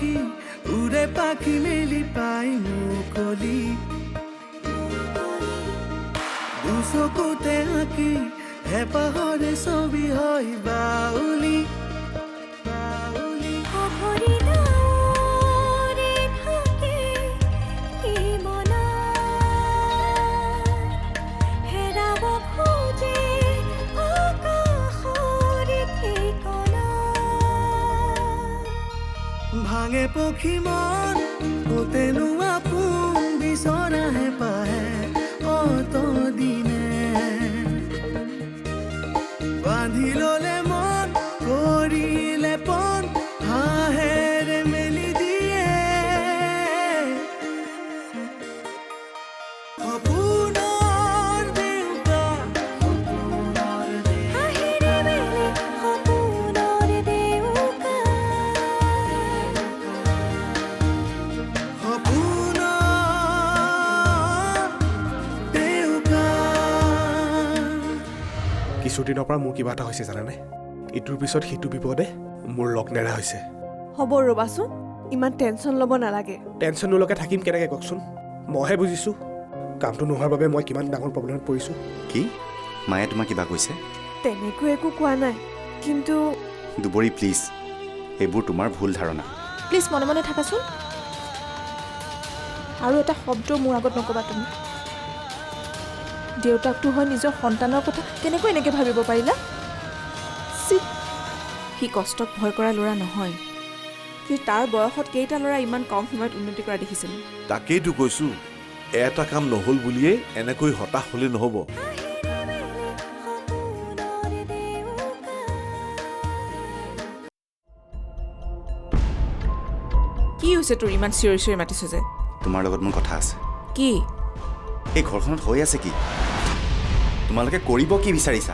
আঁকি উড়ে পাখি মেলি পাই মুকলি দুচকুতে আঁকি হেঁপাহৰে ছবি হয় বাউলি ভাঙে পক্ষী মন তেনো আপোন বিচৰাহে পাহে অত দিনে বান্ধি ললে মন কৰিলে পন হাঁহেৰে মেলি দিয়ে সপোনৰ দেউতা কিছুদিনৰ পৰা মোৰ কিবা এটা হৈছে জানানে ইটোৰ পিছত সিটো বিপদে মোৰ লগ নেৰা হৈছে হ'ব ৰবাচোন ইমান টেনচন ল'ব নালাগে টেনচন নলকে থাকিম কেনেকৈ কওকচোন মইহে বুজিছোঁ কামটো নোহোৱাৰ বাবে মই কিমান ডাঙৰ প্ৰব্লেমত পৰিছোঁ কি মায়ে তোমাক কিবা কৈছে তেনেকৈ একো কোৱা নাই কিন্তু দুবৰী প্লিজ এইবোৰ তোমাৰ ভুল ধাৰণা প্লিজ মনে মনে থাকাচোন আৰু এটা শব্দ মোৰ আগত নকবা তুমি দেউতাকটো হয় নিজৰ সন্তানৰ কথা কেনেকৈ এনেকৈ ভাবিব পাৰিলা সি কষ্টক ভয় কৰা ল'ৰা নহয় সি তাৰ বয়সত কেইটা ল'ৰা ইমান কম সময়ত উন্নতি কৰা দেখিছিল তাকেইতো কৈছোঁ এটা কাম নহ'ল বুলিয়ে এনেকৈ হতাশ হ'লে নহ'ব কি হৈছে তোৰ ইমান চিঞৰি চিঞৰি মাতিছ যে তোমাৰ লগত মোৰ কথা আছে কি এই ঘৰখনত হৈ আছে কি তোমালোকে কৰিব কি বিচাৰিছা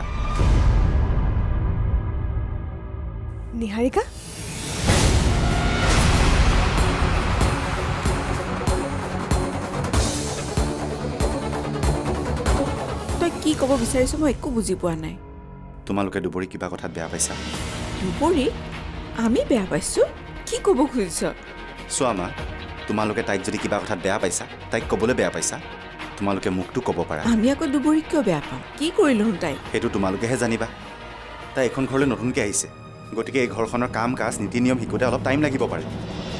নিহাৰিকা তই কি ক'ব বিচাৰিছ মই একো বুজি পোৱা নাই তোমালোকে দুবৰী কিবা কথাত বেয়া পাইছা দুবৰী আমি বেয়া পাইছোঁ কি ক'ব খুজিছ চোৱা মা তোমালোকে তাইক যদি কিবা কথাত বেয়া পাইছা তাইক ক'বলৈ বেয়া পাইছা তোমালোকে মোকতো ক'ব পাৰা আমি আকৌ দুবৰীক কিয় বেয়া পাওঁ কি কৰিলোঁ তাই সেইটো তোমালোকেহে জানিবা তাই এখন ঘৰলৈ নতুনকৈ আহিছে গতিকে এই ঘৰখনৰ কাম কাজ নীতি নিয়ম শিকোঁতে অলপ টাইম লাগিব পাৰে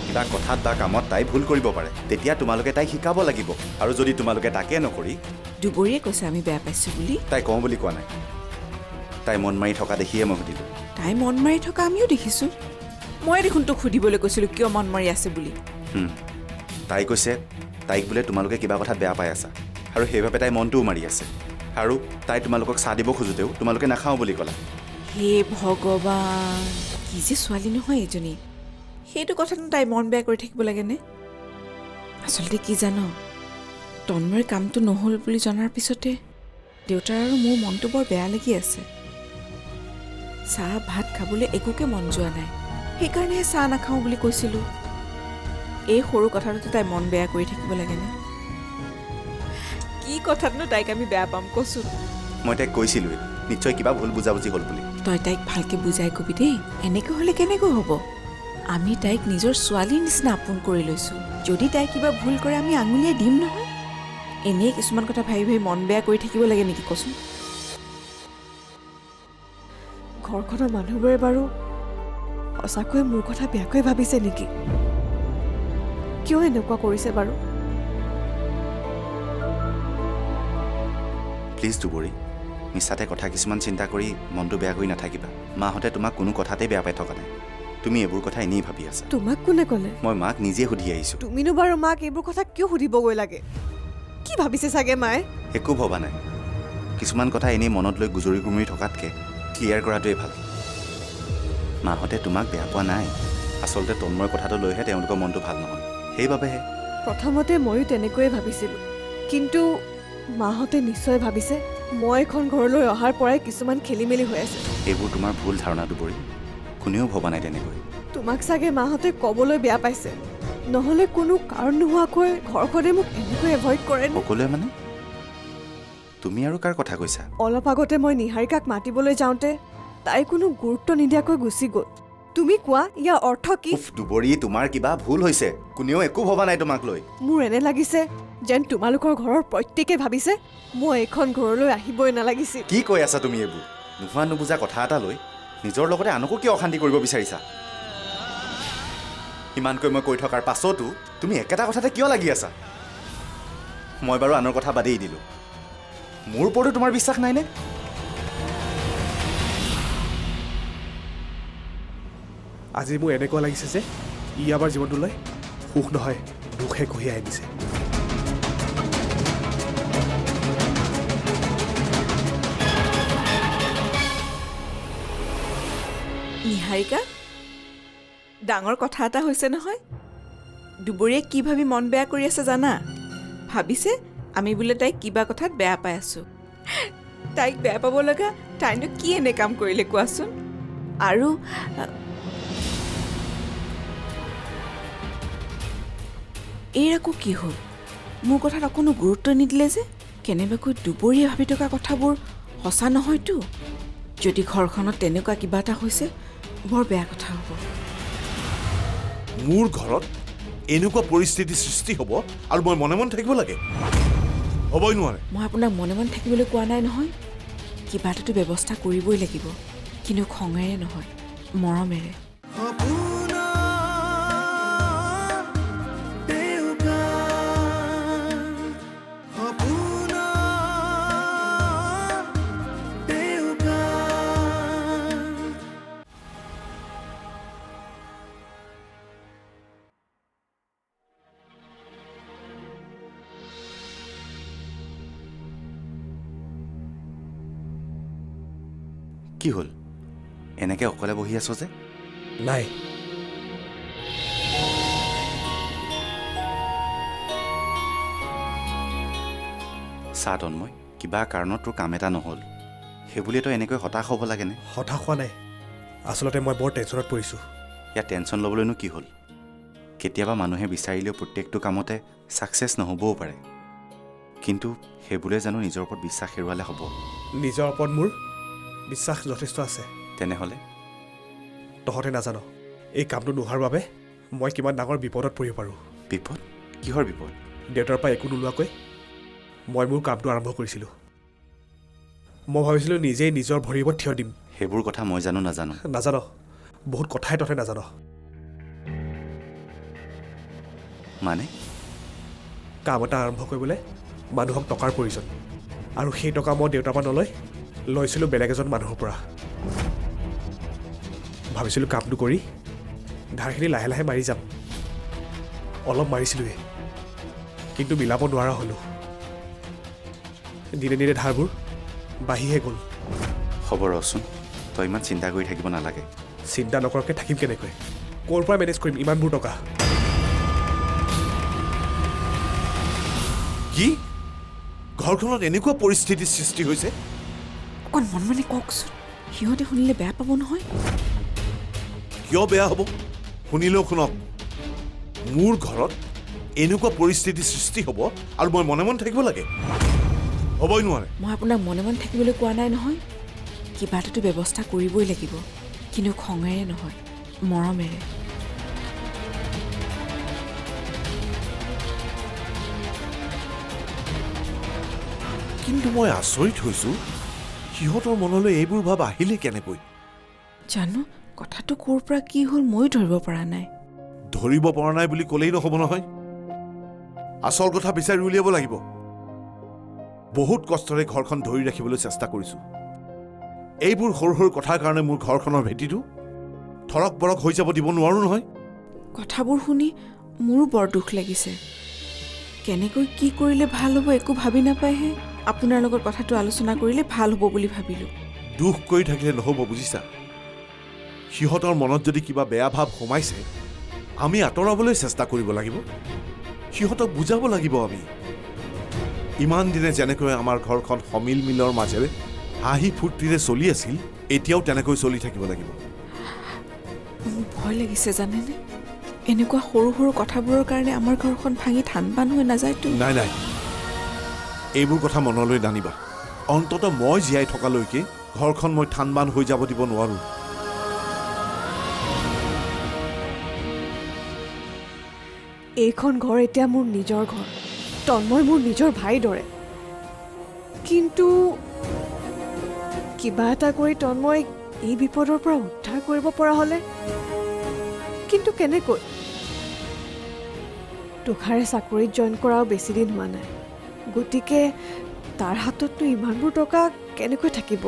কিবা কথাত বা কামত তাই ভুল কৰিব পাৰে তেতিয়া তোমালোকে তাইক শিকাব লাগিব আৰু যদি তোমালোকে তাকে নকৰি দুবৰীয়ে কৈছে আমি বেয়া পাইছোঁ বুলি তাই কওঁ বুলি কোৱা নাই তাই মন মাৰি থকা দেখিয়ে মই সুধিলোঁ তাই মন মাৰি থকা আমিও দেখিছোঁ মই দেখোন তোক সুধিবলৈ কৈছিলোঁ কিয় মন মাৰি আছে বুলি তাই কৈছে তাইক বোলে তোমালোকে কিবা কথাত বেয়া পাই আছা আৰু সেইবাবে তাই মনটোও মাৰি আছে আৰু তাই তোমালোকক চাহ দিব খোজোঁতেও তোমালোকে নাখাওঁ বুলি ক'লা হে ভগৱান কি যে ছোৱালী নহয় এইজনী সেইটো কথাটো তাই মন বেয়া কৰি থাকিব লাগেনে আচলতে কি জান তন্ময়ৰ কামটো নহ'ল বুলি জনাৰ পিছতে দেউতাৰ আৰু মোৰ মনটো বৰ বেয়া লাগি আছে চাহ ভাত খাবলৈ একোকে মন যোৱা নাই সেইকাৰণেহে চাহ নাখাওঁ বুলি কৈছিলোঁ এই সৰু কথাটোতে তাই মন বেয়া কৰি থাকিব লাগেনে কি কথাতনো তাইক আমি বেয়া পাম কচোন মই তাইক কৈছিলোঁৱেই নিশ্চয় কিবা ভুল বুজাবুজি হ'ল বুলি তই তাইক ভালকৈ বুজাই কবি দেই এনেকৈ হ'লে কেনেকৈ হ'ব আমি তাইক নিজৰ ছোৱালীৰ নিচিনা আপোন কৰি লৈছোঁ যদি তাই কিবা ভুল কৰে আমি আঙুলিয়াই দিম নহয় এনেই কিছুমান কথা ভাবি ভাবি মন বেয়া কৰি থাকিব লাগে নেকি কচোন ঘৰখনৰ মানুহবোৰে বাৰু সঁচাকৈ মোৰ কথা বেয়াকৈ ভাবিছে নেকি কিয় এনেকুৱা কৰিছে বাৰু প্লিজ দুবৰী মিছাতে কথা কিছুমান চিন্তা কৰি মনটো বেয়া কৰি নাথাকিবা মাহঁতে তোমাক কোনো কথাতেই বেয়া পাই থকা নাই তুমি এইবোৰ কথা এনেই ভাবি আছা তোমাক কোনে ক'লে মই মাক নিজে সুধি আহিছোঁ তুমিনো বাৰু মাক এইবোৰ কথা কিয় সুধিবগৈ লাগে কি ভাবিছে চাগে মায়ে একো ভবা নাই কিছুমান কথা এনেই মনত লৈ গুজৰি গুমৰি থকাতকৈ ক্লিয়াৰ কৰাটোৱেই ভাল মাহঁতে তোমাক বেয়া পোৱা নাই আচলতে তন্ময়ৰ কথাটো লৈহে তেওঁলোকৰ মনটো ভাল নহয় সেইবাবেহে প্ৰথমতে ময়ো তেনেকৈয়ে ভাবিছিলোঁ কিন্তু মাহঁতে নিশ্চয় ভাবিছে মই এখন ঘৰলৈ অহাৰ পৰাই কিছুমান খেলি মেলি হৈ আছে এইবোৰ তোমাৰ ভুল ধাৰণা দুবৰী কোনেও ভবা নাই তেনেকৈ তোমাক চাগে মাহঁতে ক'বলৈ বেয়া পাইছে নহ'লে কোনো কাৰণ নোহোৱাকৈ ঘৰখনে মোক এনেকৈ এভইড কৰে সকলোৱে মানে তুমি আৰু কাৰ কথা কৈছা অলপ আগতে মই নিহাৰিকাক মাতিবলৈ যাওঁতে তাই কোনো গুৰুত্ব নিদিয়াকৈ গুচি গ'ল তুমি কোৱা ইয়াৰ অৰ্থ কি? উফ দুবৰি তোমাৰ কিবা ভুল হৈছে কোনেও একো ভবা নাই তোমাক লৈ মোৰ এনে লাগিছে যেন তোমালোকৰ ঘৰৰ প্ৰত্যেকে ভাবিছে মই এইখন ঘৰলৈ আহিবই নালাগিছিল। কি কৈ আছা তুমি এইবোৰ নোহোৱা নুবুজা কথা এটা লৈ নিজৰ লগতে আনকো কিয় অশান্তি কৰিব বিচাৰিছা ইমানকৈ মই কৈ থকাৰ পাছতো তুমি একেটা কথাতে কিয় লাগি আছা মই বাৰু আনৰ কথা বাদেই দিলোঁ মোৰ ওপৰতো তোমাৰ বিশ্বাস নাইনে আজি মোৰ এনেকুৱা লাগিছে যে ই আমাৰ জীৱনটোলৈ সুখ নহয় দুখে কঢ়িয়াই আনিছে। নিহাৰিকা ডাঙৰ কথা এটা হৈছে নহয় দুবৰীয়ে কি ভাবি মন বেয়া কৰি আছে জানা ভাবিছে আমি বোলে তাইক কিবা কথাত বেয়া পাই আছোঁ তাইক বেয়া পাব লগা তাইনো কি এনে কাম কৰিলে কোৱাচোন আৰু এই আকৌ কি হ'ল মোৰ কথাত অকণো গুৰুত্ব নিদিলে যে কেনেবাকৈ দুবৰীয়ে ভাবি থকা কথাবোৰ সঁচা নহয়তো যদি ঘৰখনত তেনেকুৱা কিবা এটা হৈছে বৰ বেয়া কথা হ'ব মোৰ ঘৰত এনেকুৱা পৰিস্থিতি সৃষ্টি হ'ব আৰু মই মনে মনে থাকিব লাগে হ'বই নোৱাৰে মই আপোনাক মনে মনে থাকিবলৈ কোৱা নাই নহয় কিবা এটাতো ব্যৱস্থা কৰিবই লাগিব কিন্তু খঙেৰে নহয় মৰমেৰে কি হ'ল এনেকৈ অকলে বহি আছো যে নাই চা তন্ময় কিবা কাৰণত তোৰ কাম এটা নহ'ল সেইবুলিয়ে তই এনেকৈ হতাশ হ'ব লাগেনে হতাশ হোৱা নাই আচলতে মই বৰ টেনশ্যনত পৰিছোঁ ইয়াত টেনশ্যন ল'বলৈনো কি হ'ল কেতিয়াবা মানুহে বিচাৰিলেও প্ৰত্যেকটো কামতে ছাকচেছ নহ'বও পাৰে কিন্তু সেইবোৰে জানো নিজৰ ওপৰত বিশ্বাস হেৰুৱালে হ'ব নিজৰ ওপৰত মোৰ বিশ্বাস যথেষ্ট আছে তেনেহ'লে তহঁতে নাজান এই কামটো নোহোৱাৰ বাবে মই কিমান ডাঙৰ বিপদত পৰিব পাৰোঁ বিপদ কিহৰ বিপদ দেউতাৰ পৰা একো নোলোৱাকৈ মই মোৰ কামটো আৰম্ভ কৰিছিলোঁ মই ভাবিছিলোঁ নিজেই নিজৰ ভৰিৰ ওপৰত থিয় দিম সেইবোৰ কথা মই জানো নাজানো নাজান বহুত কথাই তহঁতে নাজান মানে কাম এটা আৰম্ভ কৰিবলৈ মানুহক টকাৰ প্ৰয়োজন আৰু সেই টকা মই দেউতাৰ পৰা নলৈ লৈছিলোঁ বেলেগ এজন মানুহৰ পৰা ভাবিছিলোঁ কামটো কৰি ধাৰখিনি লাহে লাহে মাৰি যাম অলপ মাৰিছিলোঁৱে কিন্তু মিলাব নোৱাৰা হ'লোঁ দিনে দিনে ধাৰবোৰ বাঢ়িহে গ'ল হ'ব ৰচোন তই ইমান চিন্তা কৰি থাকিব নালাগে চিন্তা নকৰাকৈ থাকিম কেনেকৈ ক'ৰ পৰা মেনেজ কৰিম ইমানবোৰ টকা কি ঘৰখনত এনেকুৱা পৰিস্থিতিৰ সৃষ্টি হৈছে অকণ মন মানে কওকচোন সিহঁতে শুনিলে বেয়া পাব নহয় কিয় বেয়া হ'ব শুনিলেও শুনক মোৰ ঘৰত এনেকুৱা পৰিস্থিতিৰ সৃষ্টি হ'ব আৰু মই মনে মনে থাকিব লাগে হ'বই নোৱাৰে মই আপোনাক মনে মনে থাকিবলৈ কোৱা নাই নহয় কিবা এটাতো ব্যৱস্থা কৰিবই লাগিব কিন্তু খঙেৰে নহয় মৰমেৰে কিন্তু মই আচৰিত হৈছোঁ সিহঁতৰ মনলৈ এইবোৰ ভাৱ আহিলে কেনেকৈ জানো কথাটো ক'ৰ পৰা কি হ'ল ময়ো ধৰিব পৰা নাই ধৰিব পৰা নাই বুলি ক'লেই নহ'ব নহয় আচল কথা বিচাৰি উলিয়াব লাগিব বহুত কষ্টৰে ঘৰখন ধৰি ৰাখিবলৈ চেষ্টা কৰিছোঁ এইবোৰ সৰু সৰু কথাৰ কাৰণে মোৰ ঘৰখনৰ ভেটিটো থৰক বৰক হৈ যাব দিব নোৱাৰোঁ নহয় কথাবোৰ শুনি মোৰো বৰ দুখ লাগিছে কেনেকৈ কি কৰিলে ভাল হ'ব একো ভাবি নাপায়হে আপোনাৰ লগত কথাটো আলোচনা কৰিলে ভাল হ'ব বুলি ভাবিলোঁ দুখ কৰি থাকিলে নহ'ব বুজিছা সিহঁতৰ মনত যদি কিবা বেয়া ভাৱ সোমাইছে আমি আঁতৰাবলৈ চেষ্টা কৰিব লাগিব সিহঁতক বুজাব লাগিব আমি ইমান দিনে যেনেকৈ আমাৰ ঘৰখন সমিল মিলৰ মাজেৰে হাঁহি ফূৰ্তিৰে চলি আছিল এতিয়াও তেনেকৈ চলি থাকিব লাগিব মোৰ ভয় লাগিছে জানেনে এনেকুৱা সৰু সৰু কথাবোৰৰ কাৰণে আমাৰ ঘৰখন ভাঙি ঠান বান হৈ নাযায়তো নাই নাই এইবোৰ কথা মনলৈ নানিবা অন্ততঃ মই জীয়াই থকালৈকে ঘৰখন মই ঠান বান হৈ যাব দিব নোৱাৰোঁ এইখন ঘৰ এতিয়া মোৰ নিজৰ ঘৰ। তন্ময় মোৰ নিজৰ ভাইৰ দৰে। কিন্তু কিবা এটা কৰি তন্ময় এই বিপদৰ পৰা উদ্ধাৰ কৰিব পৰা হ'লে, কিন্তু কেনেকৈ? তুষাৰে চাকৰিত জইন কৰাও বেছি দিন হোৱা নাই, গতিকে তাৰ হাততনো ইমানবোৰ টকা কেনেকৈ থাকিব?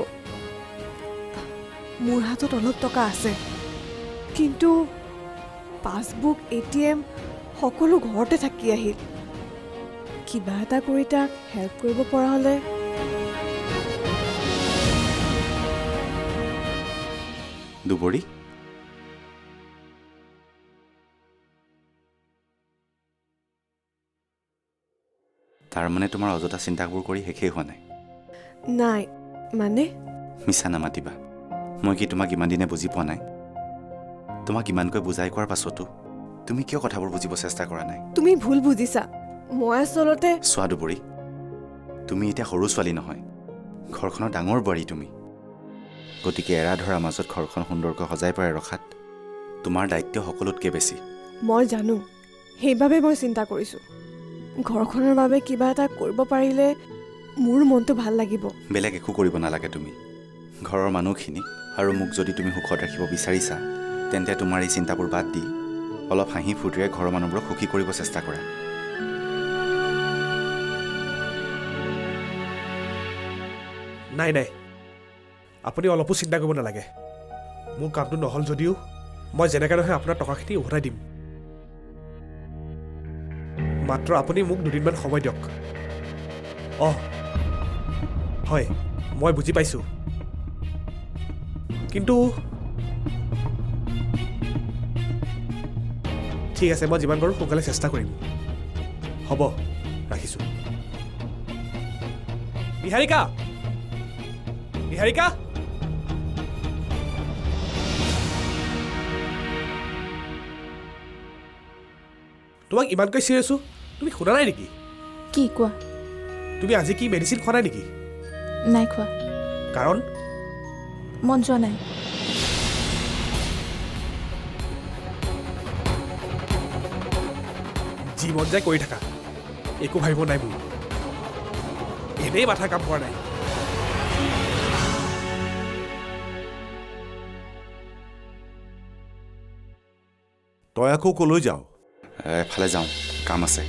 মোৰ হাতত অলপ টকা আছে, কিন্তু পাছবুক, ATM সকলো ঘৰতে থাকি আহিল। কিবা এটা কৰি তাক হেল্প কৰিব পৰা হ'লে। দুবৰি, তাৰমানে তোমাৰ অযথা চিন্তাবোৰ কৰি শেষেই হোৱা নাই? নাই মানে? মিছা নামাতিবা। মই কি তোমাক ইমান দিনে বুজি পোৱা নাই? তোমাক ইমানকৈ বুজাই কোৱাৰ পাছতো তুমি কিয় কথাবোৰ বুজিব চেষ্টা কৰা নাই? তুমি ভুল বুজিছা। মই আচলতে চোৱা দুবৰি, তুমি এতিয়া সৰু ছোৱালী নহয়, ঘৰখনৰ ডাঙৰ বোৱাৰী তুমি। গতিকে এৰা ধৰাৰ মাজত ঘৰখন সুন্দৰকৈ সজাই পৰাই ৰখাত তোমাৰ দায়িত্ব সকলোতকৈ বেছি। মই জানো, সেইবাবে মই চিন্তা কৰিছোঁ। ঘৰখনৰ বাবে কিবা এটা কৰিব পাৰিলে মোৰ মনটো ভাল লাগিব। বেলেগ একো কৰিব নালাগে তুমি। ঘৰৰ মানুহখিনি আৰু মোক যদি তুমি সুখত ৰাখিব বিচাৰিছা, তেন্তে তোমাৰ এই চিন্তাবোৰ বাদ দি অলপ হাঁহি ফূৰ্তিৰে ঘৰৰ মানুহবোৰক সুখী কৰিব চেষ্টা কৰা। নাই নাই, আপুনি অলপো চিন্তা কৰিব নালাগে। মোৰ কামটো নহ'ল যদিও মই যেনেকৈ নহয় আপোনাৰ টকাখিনি উভতাই দিম। মাত্ৰ আপুনি মোক দুদিনমান সময় দিয়ক। অঁ হয়, মই বুজি পাইছোঁ, কিন্তু ঠিক আছে, মই যিমান পাৰোঁ সোনকালে চেষ্টা কৰিম। হ'ব, ৰাখিছোঁ। নিহাৰিকা, নিহাৰিকা, তোমাক ইমানকৈ চিঞৰি আছোঁ, তুমি শুনা নাই নেকি? কি কোৱা? তুমি আজি কি মেডিচিন খোৱা নাই নেকি? নাই খোৱা। কাৰণ মন যোৱা নাই। যি মন যায় কৰি থাকা, একো ভাবিব নাই মোৰ। এনেই মাথা কাম কৰা নাই। তই আকৌ কলৈ যাওঁ? এফালে যাওঁ, কাম আছে।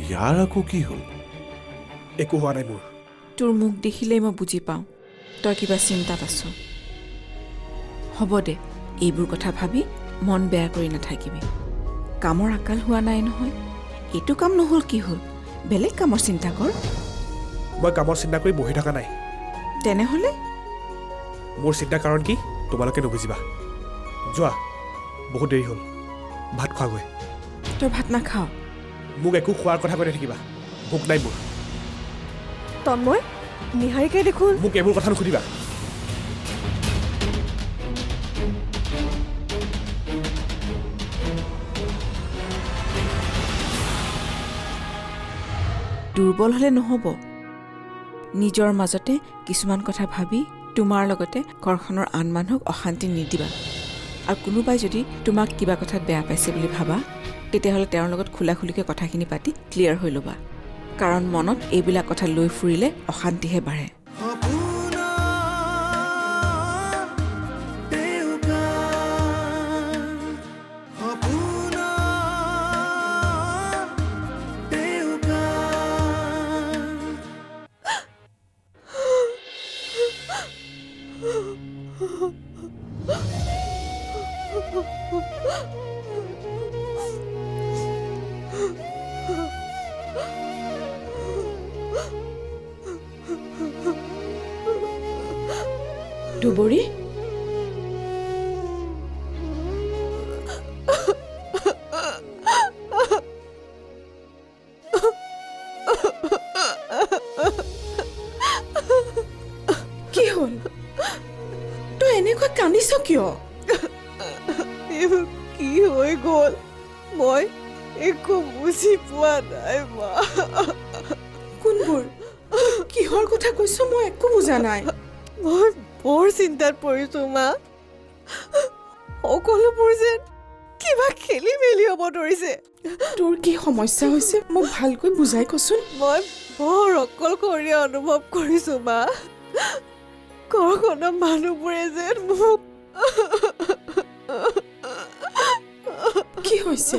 ইয়াৰ আকৌ কি হ'ল? একো হোৱা নাই মোৰ। তোৰ মুখ দেখিলেই মই বুজি পাওঁ তই কিবা চিন্তাত আছ। হ'ব দে, এইবোৰ কথা ভাবি মন বেয়া কৰি নাথাকিবি। কামৰ আকাল হোৱা নাই নহয়। এইটো কাম নহ'ল কি হ'ল, বেলেগ কামৰ চিন্তা কৰ। মই কামৰ চিন্তা কৰি বহি থকা নাই। তেনেহ'লে মোৰ চিন্তাৰ কাৰণ কি তোমালোকে নুবুজিবা। যোৱা, বহুত দেৰি হ'ল, ভাত খোৱাগৈ। তই ভাত নাখাৱ? মোক একো খোৱাৰ কথা কৈ নাথাকিবা, ভোক নাই মোৰ। তন্ময়, নিহাৰিকাই দেখোন। মোক এইবোৰ কথা নুসুধিবা। দুৰ্বল হ'লে নহ'ব। নিজৰ মাজতে কিছুমান কথা ভাবি তোমাৰ লগতে ঘৰখনৰ আন মানুহক অশান্তি নিদিবা। আৰু কোনোবাই যদি তোমাক কিবা কথাত বেয়া পাইছে বুলি ভাবা, তেতিয়াহ'লে তেওঁৰ লগত খোলা খুলিকৈ কথাখিনি পাতি ক্লিয়াৰ হৈ ল'বা। কাৰণ মনত এইবিলাক কথা লৈ ফুৰিলে অশান্তিহে বাঢ়ে। দুবৰি, কি হ'ল? তই এনেকৈ কান্দিছ কিয়? এইবোৰ কি হৈ গ'ল? মই একো বুজি পোৱা নাই মা। কোনবোৰ? কিহৰ কথা কৈছ? মই একো বুজা নাই। মই বৰ চিন্তাত পৰিছো মা। সকলোবোৰ যেন কিবা খেলি মেলি হ'ব ধৰিছে। তোৰ কি সমস্যা হৈছে মোক ভালকৈ বুজাই কচোন। মই বৰ অকলশৰীয়া অনুভৱ কৰিছো মা। ঘৰখনৰ মানুহবোৰে যেন মোক কি হৈছে?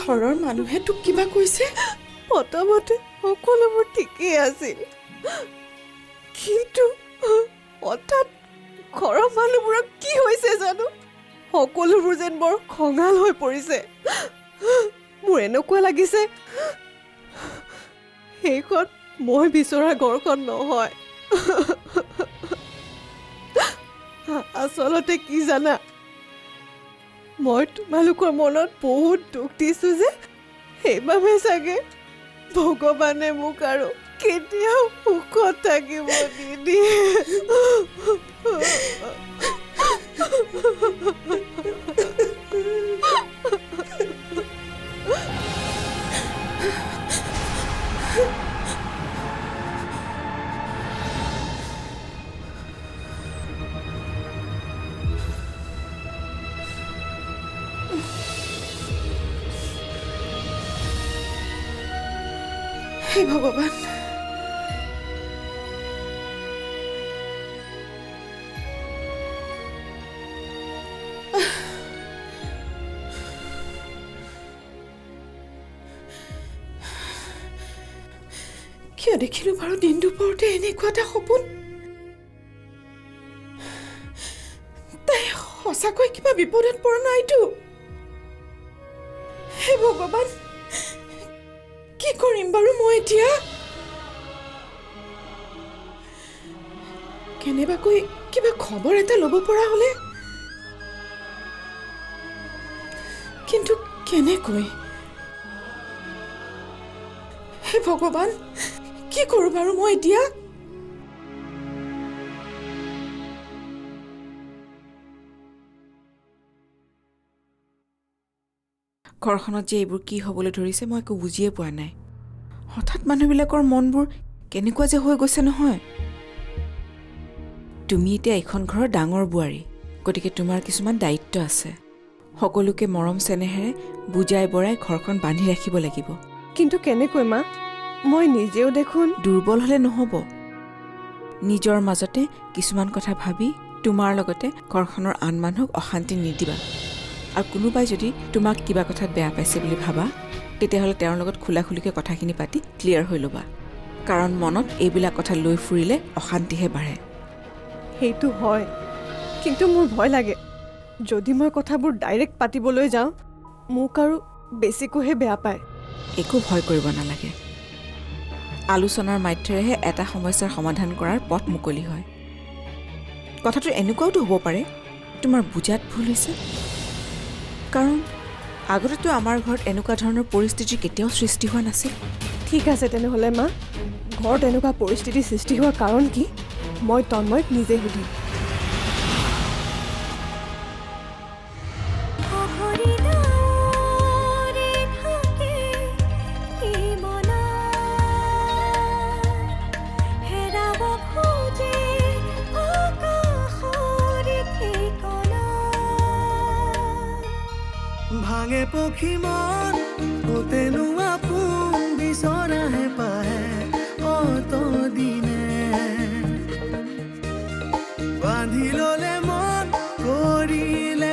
ঘৰৰ মানুহে তোক কিবা কৈছে? প্ৰথমতে সকলোবোৰ ঠিকেই আছিল, কিন্তু হঠাৎ ঘৰৰ মানুহবোৰক কি হৈছে জানো? সকলোবোৰ যেন বৰ খঙাল হৈ পৰিছে। মোৰ এনেকুৱা লাগিছে সেইখন মই বিচৰা ঘৰখন নহয়। আচলতে কি জানা, মই তোমালোকৰ মনত বহুত দুখ দিছো যে, সেইবাবে চাগে ভগৱানে মোক আৰু কেতিয়াও সুখত থাকিব নিদিয়ে। হে ভগৱান, কিয় দেখিলো বাৰু দিন দুপৰতে এনেকুৱা এটা সপোন? তাই সঁচাকৈ কিবা বিপদত পৰা নাইতো? হে ভগৱান, কি কৰিম বাৰু মই এতিয়া? কেনেবাকৈ কিবা খবৰ এটা ল'ব পৰা হ'লে, কিন্তু কেনেকৈ? হে ভগৱান, কি কৰোঁ বাৰু মই এতিয়া? ঘৰখনত যে এইবোৰ কি হ'বলৈ ধৰিছে মই একো বুজিয়ে পোৱা নাই। হঠাৎ মানুহবিলাকৰ মনবোৰ কেনেকুৱা যে হৈ গৈছে নহয়। তুমি এতিয়া এইখন ঘৰৰ ডাঙৰ বোৱাৰী, গতিকে তোমাৰ কিছুমান দায়িত্ব আছে। সকলোকে মৰম চেনেহেৰে বুজাই বৰাই ঘৰখন বান্ধি ৰাখিব লাগিব। কিন্তু কেনেকৈ মা? মই নিজেও দেখোন দুৰ্বল হ'লে নহ'ব। নিজৰ মাজতে কিছুমান কথা ভাবি তোমাৰ লগতে ঘৰখনৰ আন মানুহক অশান্তি নিদিবা। আৰু কোনোবাই যদি তোমাক কিবা কথাত বেয়া পাইছে বুলি ভাবা, তেতিয়াহ'লে তেওঁৰ লগত খোলাখুলিকৈ কথাখিনি পাতি ক্লিয়াৰ হৈ ল'বা। কাৰণ মনত এইবিলাক কথা লৈ ফুৰিলে অশান্তিহে বাঢ়ে। সেইটো হয়, কিন্তু মোৰ ভয় লাগে যদি মই কথাবোৰ ডাইৰেক্ট পাতিবলৈ যাওঁ, মোক আৰু বেছিকৈহে বেয়া পায়। একো ভয় কৰিব নালাগে। আলোচনাৰ মাধ্যমেৰেহে এটা সমস্যাৰ সমাধান কৰাৰ পথ মুকলি হয়। কথাটো এনেকুৱাওতো হ'ব পাৰে তোমাৰ বুজাত ভুল হৈছে, কাৰণ আগতেতো আমাৰ ঘৰত এনেকুৱা ধৰণৰ পৰিস্থিতিৰ কেতিয়াও সৃষ্টি হোৱা নাছিল। ঠিক আছে তেনেহ'লে মা, ঘৰত এনেকুৱা পৰিস্থিতি সৃষ্টি হোৱাৰ কাৰণ কি মই তন্ময়ক নিজে সুধিম। ভাঙে পক্ষী মন ওতেনো আপোন বিচৰাহে পাহে অত দিনে বান্ধি ল'লে মন কৰিলে